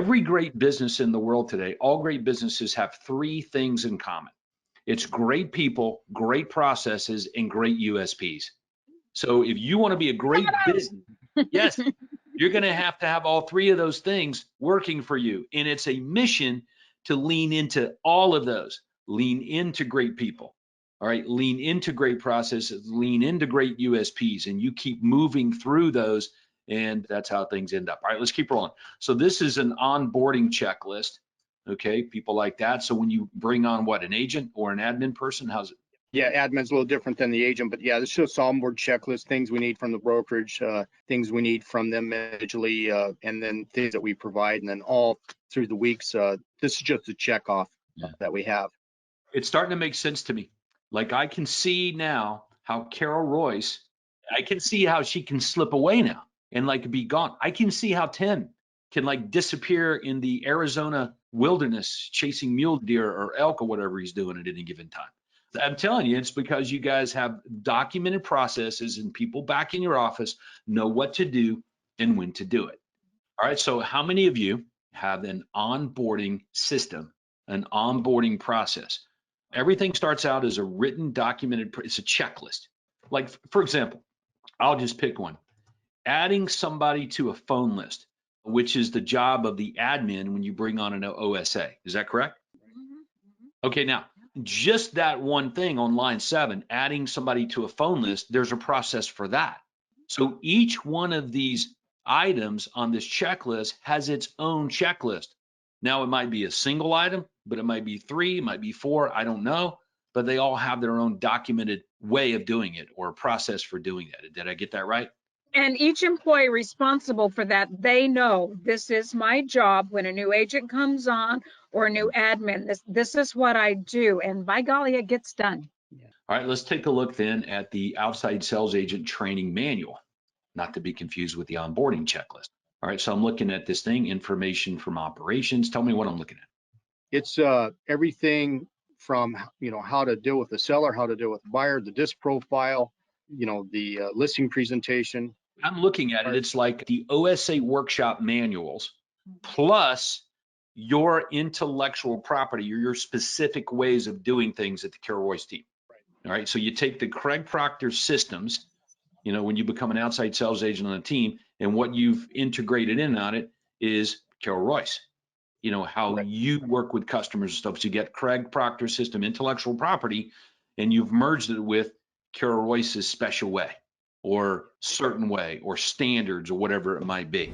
Every great business in the world today, all great businesses have three things in common. It's great people, great processes, and great USPs. So if you want to be a great business, yes, you're going to have all three of those things working for you. And it's a mission to lean into all of those. Lean into great people. All right, lean into great processes, lean into great USPs, and you keep moving through those, and that's how things end up. All right, let's keep rolling. So this is an onboarding checklist. Okay, people like that. So when you bring on what, an agent or an admin person, how's it? Yeah, admin's a little different than the agent, but yeah, this is just onboard checklist, things we need from the brokerage, things we need from them individually, and then things that we provide, and then all through the weeks. This is just a check off that we have. It's starting to make sense to me. Like I can see now how Carol Royce, I can see how she can slip away now and like be gone. I can see how Tim can like disappear in the Arizona wilderness chasing mule deer or elk or whatever he's doing at any given time. I'm telling you, it's because you guys have documented processes and people back in your office know what to do and when to do it. All right, so how many of you have an onboarding system, an onboarding process? Everything starts out as a written, documented, it's a checklist. Like, for example, I'll just pick one. Adding somebody to a phone list, which is the job of the admin when you bring on an OSA. Is that correct? Okay, now, just that one thing on line 7, adding somebody to a phone list, there's a process for that. So each one of these items on this checklist has its own checklist. Now, it might be a single item, but it might be 3, it might be 4, I don't know, but they all have their own documented way of doing it or process for doing that. Did I get that right? And each employee responsible for that, they know this is my job when a new agent comes on or a new admin. This is what I do. And by golly, it gets done. All right, let's take a look then at the outside sales agent training manual, not to be confused with the onboarding checklist. All right, so I'm looking at this thing, information from operations. Tell me what I'm looking at. It's everything from, how to deal with the seller, how to deal with the buyer, the disc profile, the listing presentation. I'm looking at it. It's like the OSA workshop manuals plus your intellectual property or your specific ways of doing things at the Carol Royce team. All right, so you take the Craig Proctor systems, when you become an outside sales agent on a team, and what you've integrated in on it is Carol Royce. How you work with customers and stuff. So you get Craig Proctor system, intellectual property, and you've merged it with Carol Royce's special way or certain way or standards or whatever it might be.